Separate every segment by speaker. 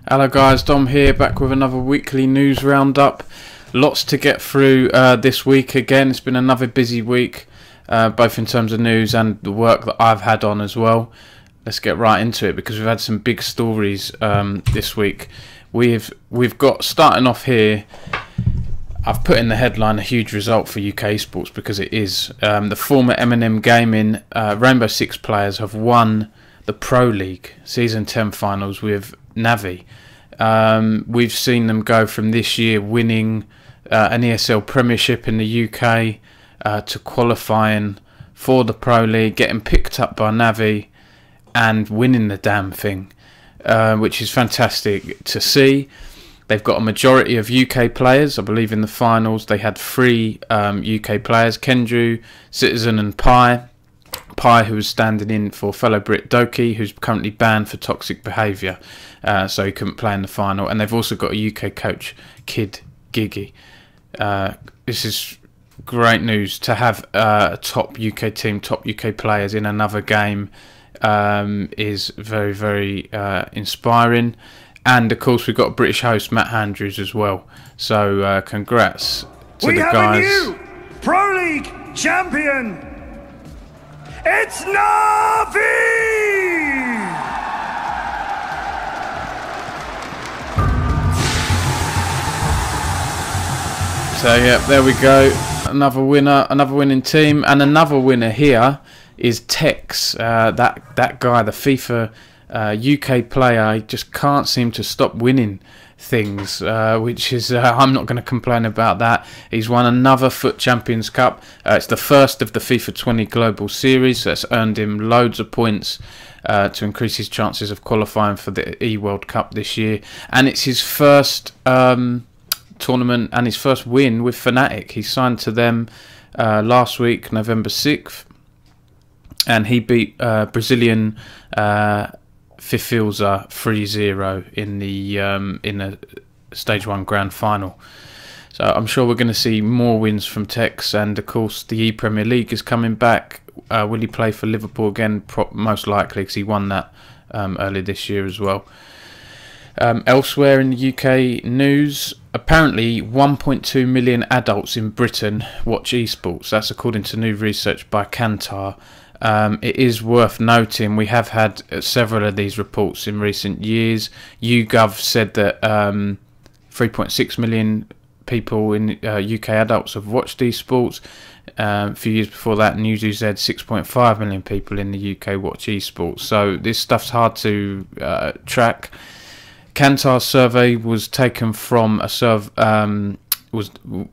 Speaker 1: Hello guys, Dom here, back with another weekly news roundup. Lots to get through this week again. It's been another busy week, both in terms of news and the work that I've had on as well. Let's get right into it because we've had some big stories this week. We've got, starting off here, I've put in the headline a huge result for UK esports because it is. The former M&M Gaming RB6 players have won the Pro League Season 10 finals with Navi. We've seen them go from this year winning an ESL Premiership in the UK to qualifying for the Pro League, getting picked up by Navi and winning the damn thing, which is fantastic to see. They've got a majority of UK players. I believe in the finals they had 3 UK players, Kendrew, Citizen and Pi, who was standing in for fellow Brit Doki, who's currently banned for toxic behaviour, so he couldn't play in the final. And they've also got a UK coach, Kid Gigi. This is great news to have a top UK team, top UK players in another game. Is very, very inspiring. And of course we've got British host Matt Andrews as well. So congrats to the guys. We have a new
Speaker 2: Pro League champion. It's Navi!
Speaker 1: So yeah, there we go. Another winner, another winning team, and another winner here is Tex. That guy, the FIFA UK player, he just can't seem to stop winning things, which is I'm not going to complain about that. He's won another FUT Champions Cup. It's the first of the FIFA 20 Global Series, so it's earned him loads of points to increase his chances of qualifying for the E-World Cup this year. And it's his first tournament and his first win with Fnatic. He signed to them last week, November 6th, and he beat Brazilian Fifilza 3-0 in the Stage 1 Grand Final. So I'm sure we're going to see more wins from Tex, and of course the E-Premier League is coming back. Will he play for Liverpool again? Most likely, because he won that earlier this year as well. Elsewhere in the UK news, apparently 1.2 million adults in Britain watch esports. That's according to new research by Kantar. It is worth noting we have had several of these reports in recent years. YouGov said that 3.6 million people in UK adults have watched esports. A few years before that, NewsU said 6.5 million people in the UK watch esports. So this stuff's hard to track. Kantar's survey was taken from a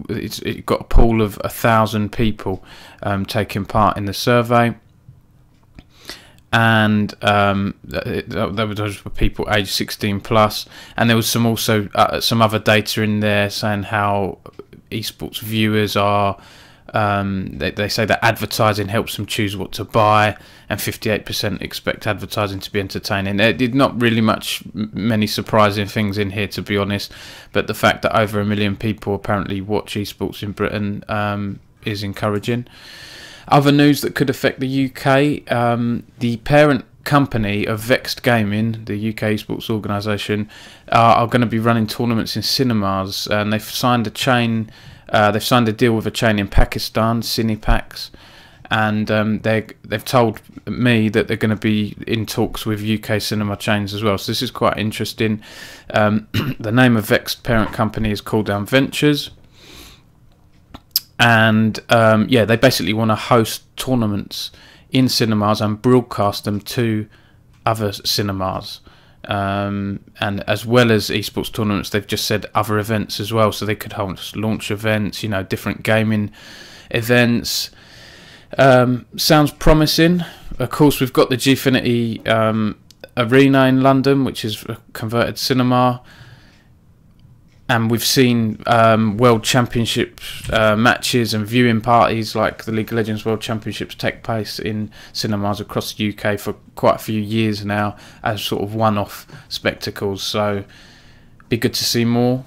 Speaker 1: it got a pool of 1,000 people taking part in the survey. And those were people aged 16 plus, and there was some also some other data in there saying how esports viewers are. They say that advertising helps them choose what to buy, and 58% expect advertising to be entertaining. There did not really many surprising things in here, to be honest, but the fact that over 1 million people apparently watch esports in Britain is encouraging. Other news that could affect the UK, the parent company of Vexed Gaming, the UK esports organisation, are going to be running tournaments in cinemas, and they've signed a chain. They've signed a deal with a chain in Pakistan, Cinepax, and they've told me that they're going to be in talks with UK cinema chains as well. So this is quite interesting. The name of Vexed parent company is Cool Down Ventures. And yeah, they basically want to host tournaments in cinemas and broadcast them to other cinemas. And as well as esports tournaments, they've just said other events as well. So they could host launch events, you know, different gaming events. Sounds promising. Of course, we've got the Gfinity Arena in London, which is a converted cinema. And we've seen World Championship matches and viewing parties like the League of Legends World Championships take place in cinemas across the UK for quite a few years now as sort of one-off spectacles. So be good to see more.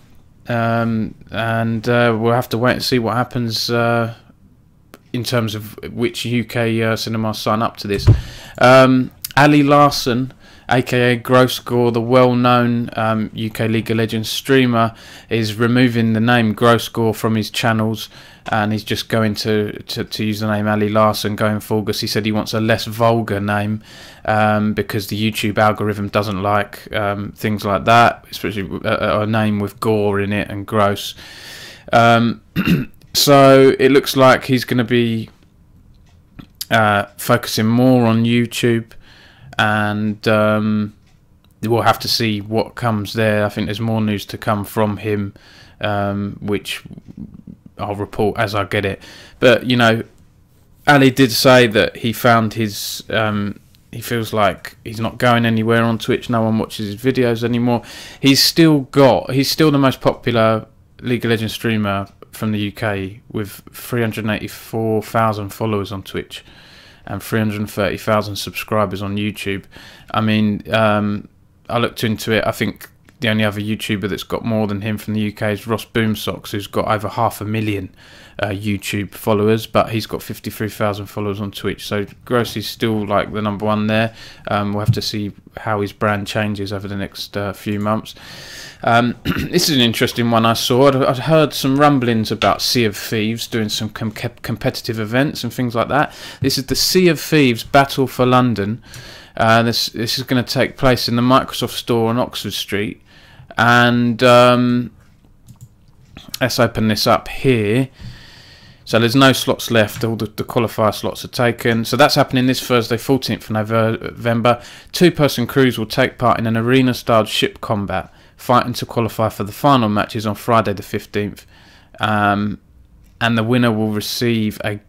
Speaker 1: And we'll have to wait and see what happens in terms of which UK cinemas sign up to this. Ali Larson, aka GrossGore, the well-known UK League of Legends streamer, is removing the name GrossGore from his channels, and he's just going to use the name Ali Larson going forward, because he said he wants a less vulgar name, because the YouTube algorithm doesn't like things like that, especially a name with gore in it and gross. So it looks like he's going to be focusing more on YouTube, and we'll have to see what comes there. I think there's more news to come from him, which I'll report as I get it. But you know, Ali did say that he found his he feels like he's not going anywhere on Twitch. No one watches his videos anymore. He's still the most popular League of Legends streamer from the UK, with 384,000 followers on Twitch and 330,000 subscribers on YouTube. I mean, I looked into it. I think the only other YouTuber that's got more than him from the UK is Ross Boomsocks, who's got over 500,000 YouTube followers, but he's got 53,000 followers on Twitch. So Gross is still like the #1 there. We'll have to see how his brand changes over the next few months. This is an interesting one I saw. I'd heard some rumblings about Sea of Thieves doing some competitive events and things like that. This is the Sea of Thieves Battle for London. This is going to take place in the Microsoft store on Oxford Street, and let's open this up here. So there's no slots left, all the qualifier slots are taken. So that's happening this Thursday, 14th of November. 2-person crews will take part in an arena-styled ship combat, fighting to qualify for the final matches on Friday the 15th. And the winner will receive a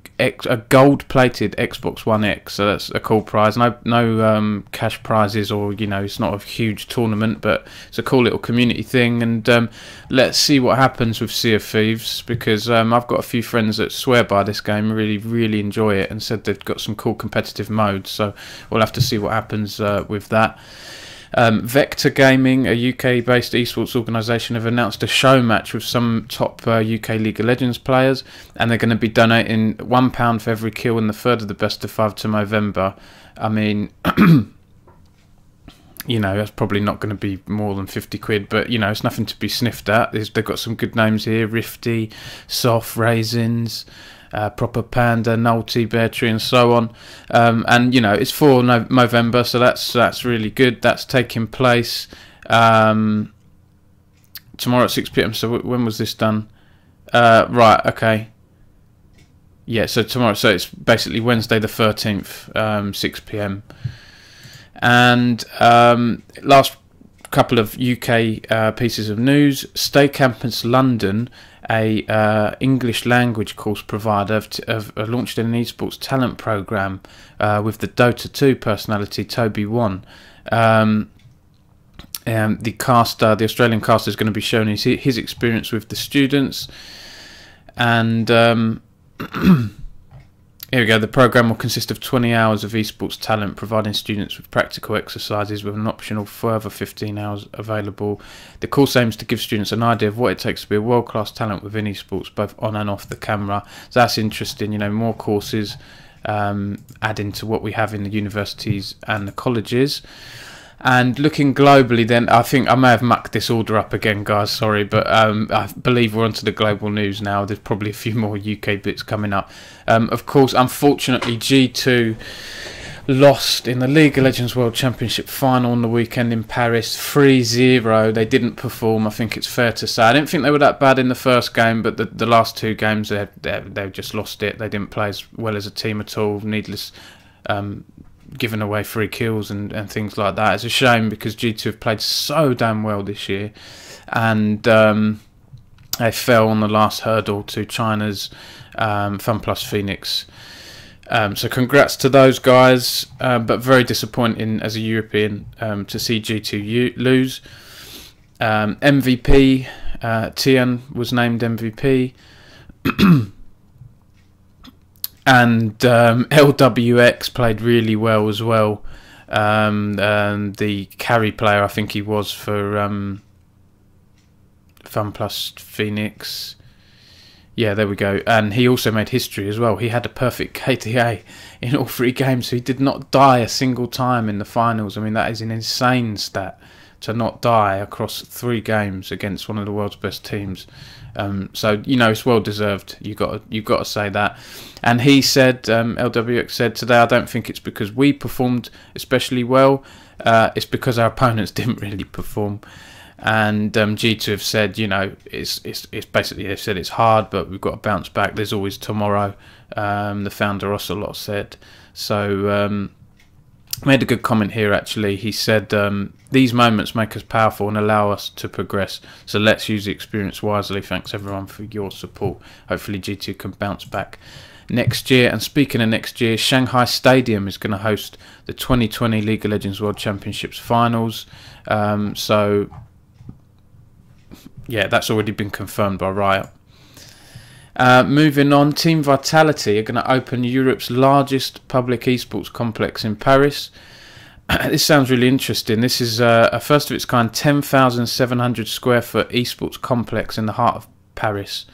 Speaker 1: gold-plated Xbox One X, so that's a cool prize. No cash prizes, or you know, it's not a huge tournament, but it's a cool little community thing. And let's see what happens with Sea of Thieves, because I've got a few friends that swear by this game, really enjoy it, and said they've got some cool competitive modes. So we'll have to see what happens with that. Vector Gaming, a UK-based esports organisation, have announced a show match with some top UK League of Legends players, and they're going to be donating £1 for every kill in the third of the best of 5 to Movember. I mean, you know, that's probably not going to be more than 50 quid, but you know, it's nothing to be sniffed at. They've got some good names here: Rifty, Soft, Raisins, Proper Panda, Nulty, Bear Tree, and so on. And you know, it's for November, so that's really good. That's taking place tomorrow at 6 PM. So when was this done? Right, okay. Yeah, so tomorrow. So it's basically Wednesday the 13th, 6 PM. And last couple of UK pieces of news: Stay Campus London, a English language course provider, have launched an esports talent program with the Dota 2 personality Toby Wan. The Australian caster, is going to be showing his experience with the students, and here we go. The program will consist of 20 hours of esports talent, providing students with practical exercises with an optional further 15 hours available. The course aims to give students an idea of what it takes to be a world-class talent within esports, both on and off the camera. So that's interesting. You know, more courses adding to what we have in the universities and the colleges. And looking globally then, I think I may have mucked this order up again, guys, sorry, but I believe we're onto the global news now. There's probably a few more UK bits coming up. Of course, unfortunately, G2 lost in the League of Legends World Championship final on the weekend in Paris, 3-0. They didn't perform, I think it's fair to say. I didn't think they were that bad in the first game, but the last two games, they just lost it. They didn't play as well as a team at all, needless... giving away free kills and things like that. It's a shame, because G2 have played so damn well this year, and they fell on the last hurdle to China's FunPlus Phoenix. So congrats to those guys, but very disappointing as a European to see G2 lose. MVP, Tian was named MVP. And LWX played really well as well. The carry player, I think he was for FunPlus Phoenix. Yeah, there we go. And he also made history as well. He had a perfect KTA in all 3 games, so he did not die a single time in the finals. I mean, that is an insane stat, to not die across 3 games against one of the world's best teams. So, you know, it's well deserved. You've got to say that. And he said, LWX said today, I don't think it's because we performed especially well. It's because our opponents didn't really perform. And G2 have said, you know, it's basically, they've said it's hard, but we've got to bounce back. There's always tomorrow. The founder Ocelot said. So made a good comment here, actually. He said, these moments make us powerful and allow us to progress. So let's use the experience wisely. Thanks everyone for your support. Hopefully G2 can bounce back next year. And speaking of next year, Shanghai Stadium is going to host the 2020 League of Legends World Championships finals. So yeah, that's already been confirmed by Riot. Moving on, Team Vitality are going to open Europe's largest public esports complex in Paris. This sounds really interesting. This is a first of its kind 10,700 square foot esports complex in the heart of Paris.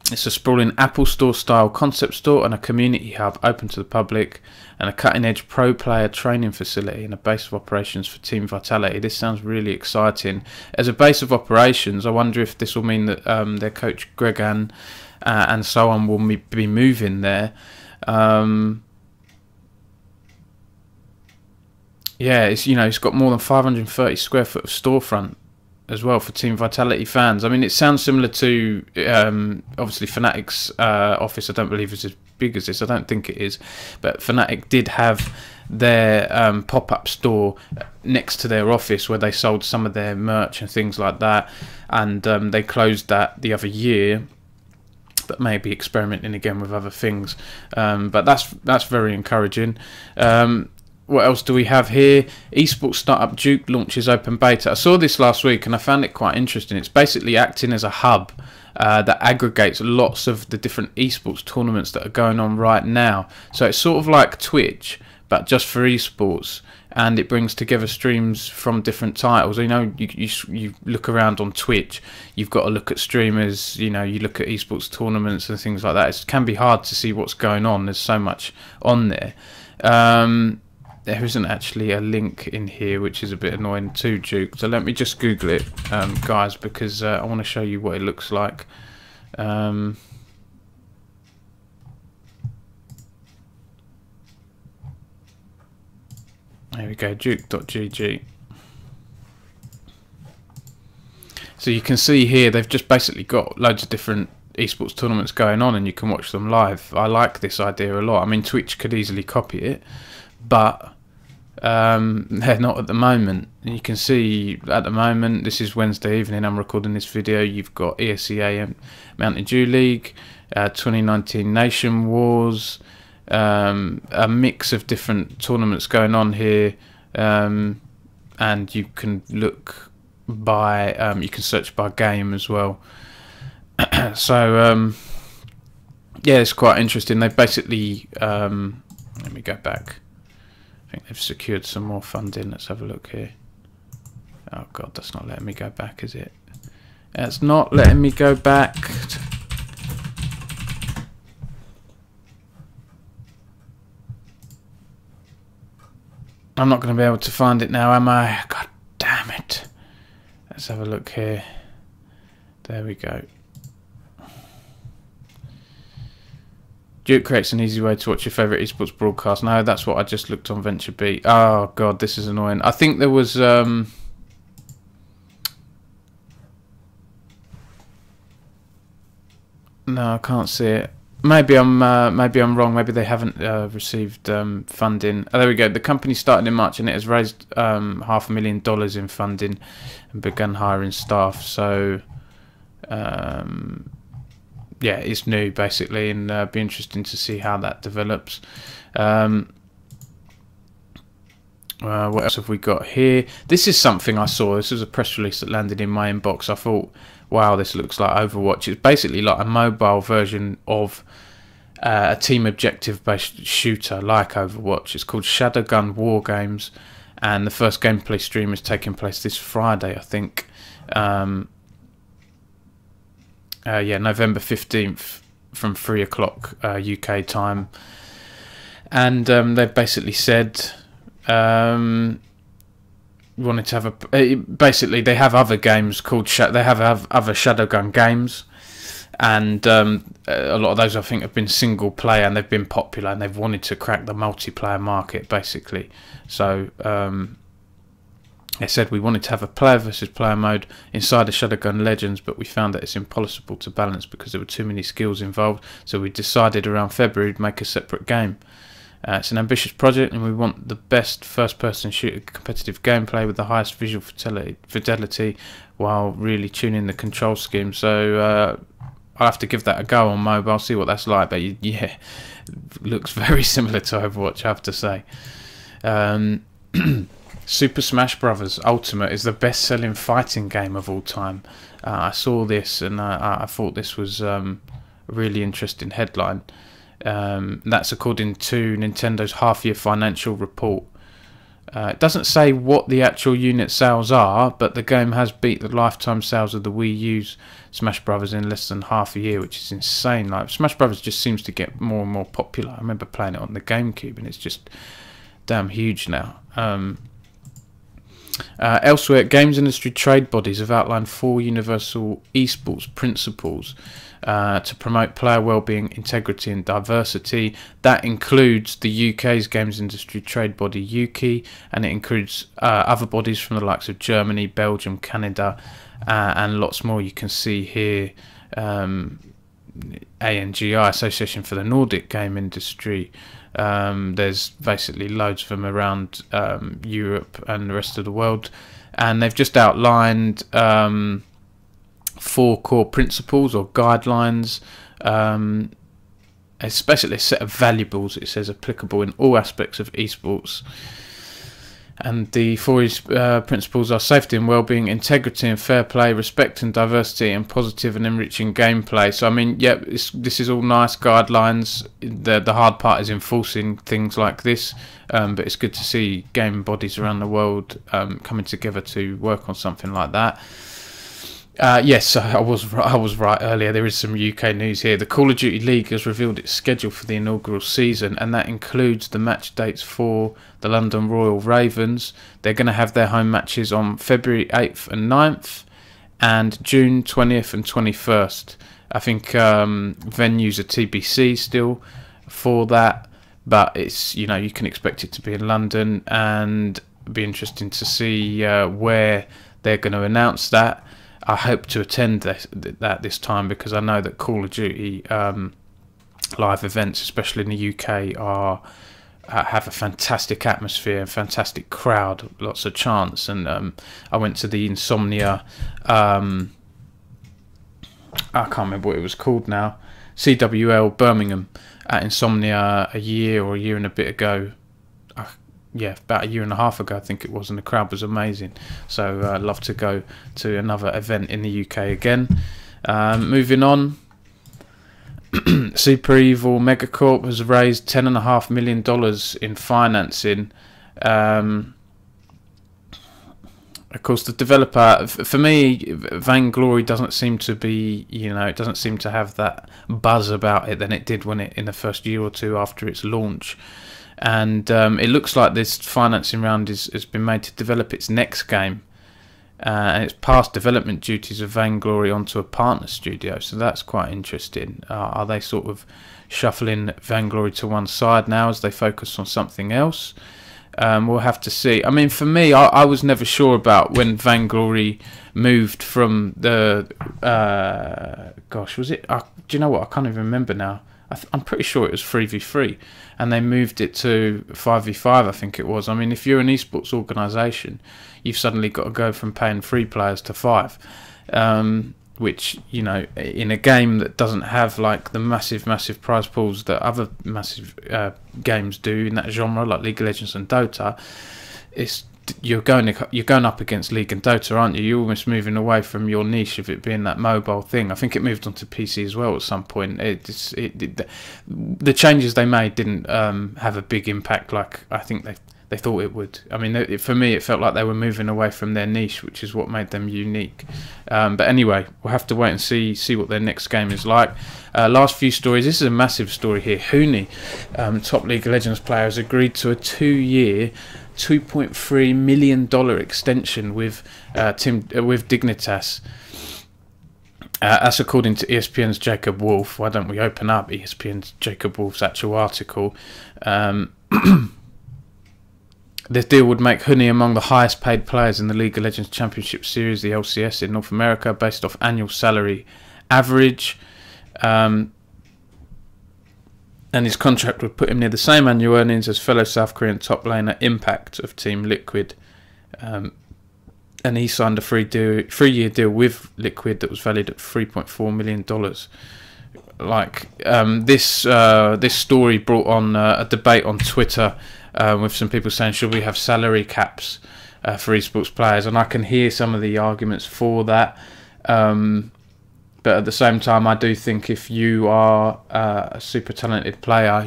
Speaker 1: It's a sprawling Apple Store style concept store and a community hub open to the public, and a cutting edge pro player training facility and a base of operations for Team Vitality. This sounds really exciting. As a base of operations, I wonder if this will mean that their coach Gregan and so on will be moving there. Yeah, it's got more than 530 square foot of storefront as well for Team Vitality fans. I mean, it sounds similar to obviously Fnatic's office. I don't believe it's as big as this. I don't think it is, but Fnatic did have their pop-up store next to their office where they sold some of their merch and things like that, and they closed that the other year, but maybe experimenting again with other things. But that's very encouraging. What else do we have here? Esports startup Duke launches open beta. I saw this last week and I found it quite interesting. It's basically acting as a hub that aggregates lots of the different esports tournaments that are going on right now. So it's sort of like Twitch, but just for esports, and it brings together streams from different titles. You know, you look around on Twitch, you've got to look at streamers, you know, you look at esports tournaments and things like that. It can be hard to see what's going on. There's so much on there. There isn't actually a link in here, which is a bit annoying to Duke. So let me just Google it, guys, because I want to show you what it looks like. There we go, duke.gg. So you can see here they've just basically got loads of different esports tournaments going on and you can watch them live. I like this idea a lot. I mean, Twitch could easily copy it, but they're not at the moment. And you can see at the moment, this is Wednesday evening, I'm recording this video, you've got ESEA and Mountain Dew League, 2019 Nation Wars, a mix of different tournaments going on here, and you can look by, you can search by game as well. So yeah, it's quite interesting. They basically, let me go back. I think they've secured some more funding. Let's have a look here. Oh god, that's not letting me go back, is it? It's not letting me go back. I'm not going to be able to find it now, am I? God damn it. Let's have a look here. There we go. Duke creates an easy way to watch your favourite esports broadcast. No, that's what I just looked on VentureBeat. Oh god, this is annoying. I think there was no, I can't see it. Maybe I'm wrong. Maybe they haven't received funding. Oh, there we go. The company started in March and it has raised $500,000 in funding and begun hiring staff. So yeah, it's new basically, and be interesting to see how that develops. What else have we got here? This is something I saw. This was a press release that landed in my inbox. I thought, wow, this looks like Overwatch. It's basically like a mobile version of a team objective based shooter like Overwatch. It's called Shadowgun War Games, and the first gameplay stream is taking place this Friday, I think. November 15th from 3 o'clock UK time. And they've basically said wanted to have basically they have other games called they have other Shadowgun games, and a lot of those I think have been single player and they've been popular, and they've wanted to crack the multiplayer market basically. So they said we wanted to have a player versus player mode inside the Shadowgun Legends, but we found that it's impossible to balance because there were too many skills involved, so we decided around February to make a separate game. It's an ambitious project, and we want the best first-person shooter competitive gameplay with the highest visual fidelity while really tuning the control scheme. So I'll have to give that a go on mobile, see what that's like, but yeah, looks very similar to Overwatch, I have to say. Super Smash Bros. Ultimate is the best-selling fighting game of all time. I saw this and I thought this was a really interesting headline. That's according to Nintendo's half-year financial report. It doesn't say what the actual unit sales are, but the game has beat the lifetime sales of the Wii U's Smash Bros. In less than half a year, which is insane. Like, Smash Bros. Just seems to get more and more popular. I remember playing it on the GameCube, and it's just damn huge now. Elsewhere, games industry trade bodies have outlined 4 universal esports principles to promote player wellbeing, integrity and diversity. That includes the UK's games industry trade body UKI, and it includes other bodies from the likes of Germany, Belgium, Canada, and lots more. You can see here ANGI, Association for the Nordic Game Industry. There's basically loads of them around Europe and the rest of the world, and they've just outlined 4 core principles or guidelines, especially a set of valuables, it says, applicable in all aspects of esports. And the 4 principles are safety and well-being, integrity and fair play, respect and diversity, and positive and enriching gameplay. So I mean, yeah, this is all nice guidelines. The hard part is enforcing things like this, but it's good to see game bodies around the world coming together to work on something like that. Yes, I was right earlier. There is some UK news here. The Call of Duty League has revealed its schedule for the inaugural season, and that includes the match dates for the London Royal Ravens. They're going to have their home matches on February 8th and 9th and June 20th and 21st. I think venues are TBC still for that, but it's, you know, you can expect it to be in London, and it'll be interesting to see where they're going to announce that. I hope to attend that this time, because I know that Call of Duty live events, especially in the UK, have a fantastic atmosphere and fantastic crowd, lots of chants. And I went to the Insomnia, I can't remember what it was called now, CWL Birmingham at Insomnia a year and a bit ago. Yeah, about a year and a half ago, I think it was, and the crowd was amazing. So I'd love to go to another event in the UK again. Moving on, Super Evil Megacorp has raised $10.5 million in financing. Of course, the developer, for me, Vainglory doesn't seem to be, you know, it doesn't seem to have that buzz about it than it did when in the first year or two after its launch. And it looks like this financing round has been made to develop its next game, and it's passed development duties of Vainglory onto a partner studio, so that's quite interesting. Are they sort of shuffling Vainglory to one side now as they focus on something else? We'll have to see. I mean, for me, I was never sure about when Vainglory moved from the gosh, was it, do you know what, I can't even remember now. I'm pretty sure it was 3v3, and they moved it to 5v5, I think it was. I mean, if you're an esports organisation, you've suddenly got to go from paying 3 players to 5, which, you know, in a game that doesn't have like the massive prize pools that other massive games do in that genre, like League of Legends and Dota, you're going up against League and Dota, aren't you? You're almost moving away from your niche of it being that mobile thing. I think it moved onto PC as well at some point. The changes they made didn't have a big impact like I think they thought it would. I mean, for me, it felt like they were moving away from their niche, which is what made them unique. But anyway, we'll have to wait and see what their next game is like. Last few stories. This is a massive story here. Huni, top League of Legends player, has agreed to a 2-year, $2.3 million extension with Dignitas. That's according to ESPN's Jacob Wolf. Why don't we open up ESPN's Jacob Wolf's actual article? This deal would make Huni among the highest paid players in the League of Legends Championship Series, the LCS, in North America, based off annual salary average. And his contract would put him near the same annual earnings as fellow South Korean top laner Impact of Team Liquid. And he signed a 3-year deal with Liquid that was valued at $3.4 million. This story brought on a debate on Twitter with some people saying, should we have salary caps for esports players? And I can hear some of the arguments for that. But at the same time, I do think if you are a super talented player,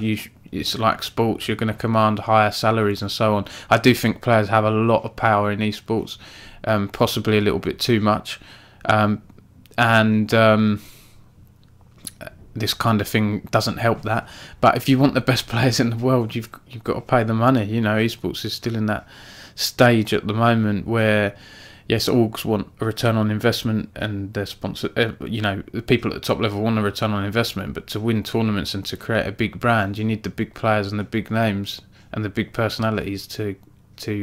Speaker 1: it's like sports, you're going to command higher salaries and so on. I do think players have a lot of power in esports, possibly a little bit too much. This kind of thing doesn't help that. But if you want the best players in the world, you've got to pay the money. You know, esports is still in that stage at the moment where, yes, orgs want a return on investment, and their sponsor, the people at the top level want a return on investment. But to win tournaments and to create a big brand, you need the big players and the big names and the big personalities to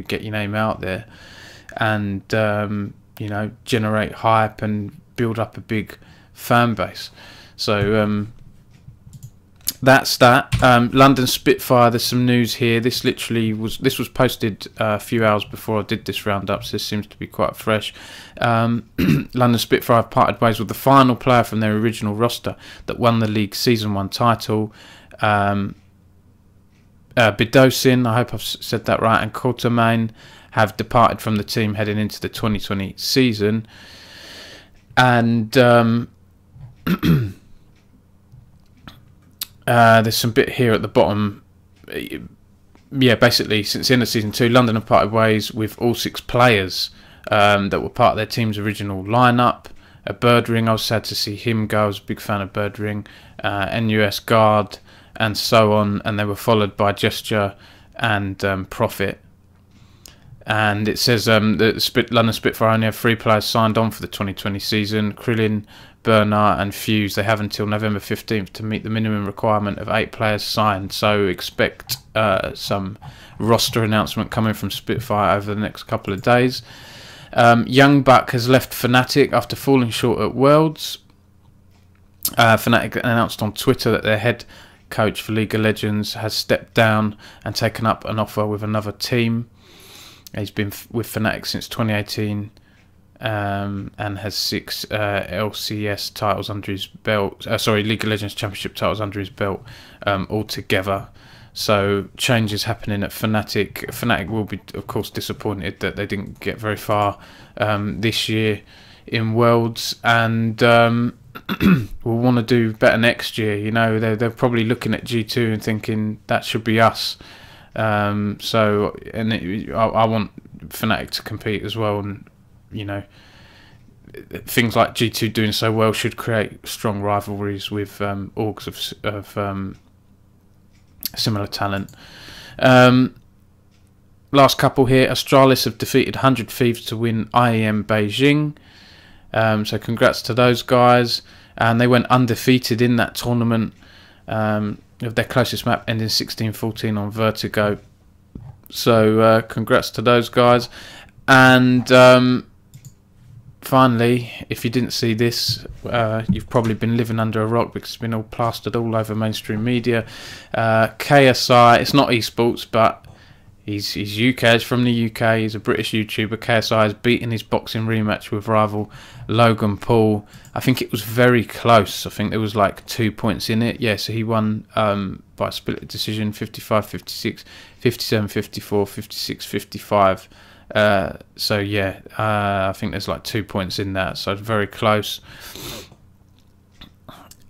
Speaker 1: get your name out there, and generate hype and build up a big fan base. So that's that. London Spitfire, there's some news here. This was posted a few hours before I did this roundup, so this seems to be quite fresh. London Spitfire have parted ways with the final player from their original roster that won the league Season 1 title. Bidosin, I hope I've said that right, and Quatermain have departed from the team heading into the 2020 season. And there's some bit here at the bottom. Yeah, basically, since the end of Season 2, London have parted ways with all 6 players that were part of their team's original lineup. Birdring, I was sad to see him go. I was a big fan of Birdring. NUS Guard, and so on. And they were followed by Gesture and Profit. And it says that London Spitfire only have 3 players signed on for the 2020 season. Krillin, Bernard and Fuse. They have until November 15th to meet the minimum requirement of 8 players signed. So expect some roster announcement coming from Spitfire over the next couple of days. Young Buck has left Fnatic after falling short at Worlds. Fnatic announced on Twitter that their head coach for League of Legends has stepped down and taken up an offer with another team. He's been with Fnatic since 2018 and has 6 LCS titles under his belt. League of Legends Championship titles under his belt altogether. So changes happening at Fnatic. Fnatic will be, of course, disappointed that they didn't get very far this year in Worlds, and will want to do better next year. You know, they're probably looking at G2 and thinking that should be us. I want Fnatic to compete as well, and things like G2 doing so well should create strong rivalries with orgs of similar talent. Last couple here. Astralis have defeated 100 Thieves to win IEM Beijing. So congrats to those guys. And they went undefeated in that tournament. Of their closest map ending 16-14 on Vertigo. So congrats to those guys. And finally, if you didn't see this, you've probably been living under a rock because it's been all plastered all over mainstream media. KSI, it's not esports, but he's UK, he's from the UK, he's a British YouTuber. KSI has beaten his boxing rematch with rival Logan Paul. I think it was very close. I think there was like 2 points in it. Yeah, so he won by a split decision, 55-56, 57-54, 56-55. So yeah, I think there's like 2 points in that, so it's very close.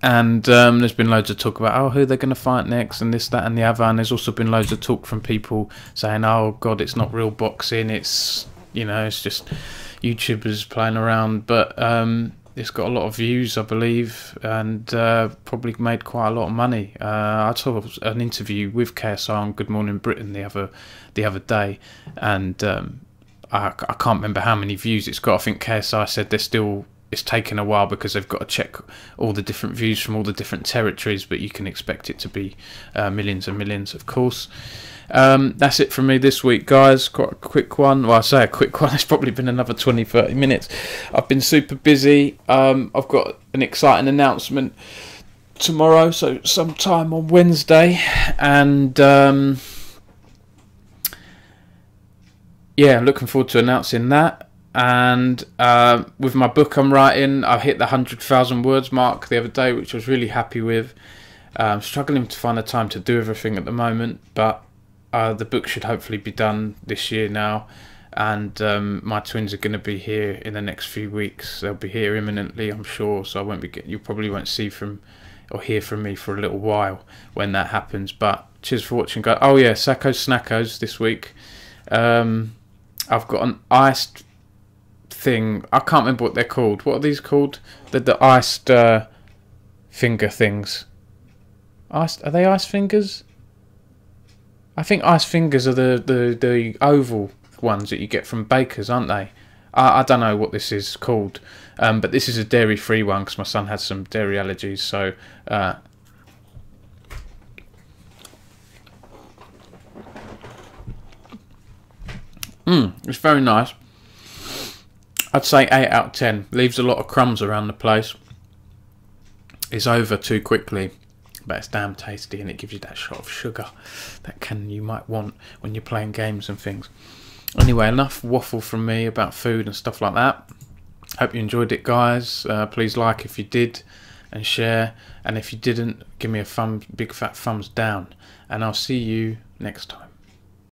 Speaker 1: And there's been loads of talk about who they're going to fight next and this, that and the other. And there's also been loads of talk from people saying, oh God, it's not real boxing, it's, you know, it's just YouTubers playing around. But it's got a lot of views, I believe, and probably made quite a lot of money. I saw an interview with KSI on Good Morning Britain the other day, and I can't remember how many views it's got. I think KSI said it's taken a while because they've got to check all the different views from all the different territories, but you can expect it to be millions and millions, of course. That's it from me this week, guys. Quite a quick one. Well, I say a quick one. It's probably been another 20-30 minutes. I've been super busy. I've got an exciting announcement tomorrow, so sometime on Wednesday, and yeah, looking forward to announcing that. And with my book I'm writing, I hit the 100,000 words mark the other day, which I was really happy with. I'm struggling to find the time to do everything at the moment, but the book should hopefully be done this year now. And my twins are going to be here in the next few weeks. They'll be here imminently, I'm sure. So I won't be you probably won't see from or hear from me for a little while when that happens. But cheers for watching, guys. Oh yeah, Sacco Snackos this week. I've got an iced thing. I can't remember what they're called. What are these called? The iced finger things. Are they ice fingers? I think ice fingers are the oval ones that you get from bakers, aren't they? I don't know what this is called, but this is a dairy-free one because my son has some dairy allergies. So it's very nice. I'd say 8 out of 10. Leaves a lot of crumbs around the place. It's over too quickly, but it's damn tasty, and it gives you that shot of sugar that you might want when you're playing games and things. Anyway, enough waffle from me about food and stuff like that. Hope you enjoyed it, guys. Please like if you did, and share. And if you didn't, give me a big fat thumbs down. And I'll see you next time.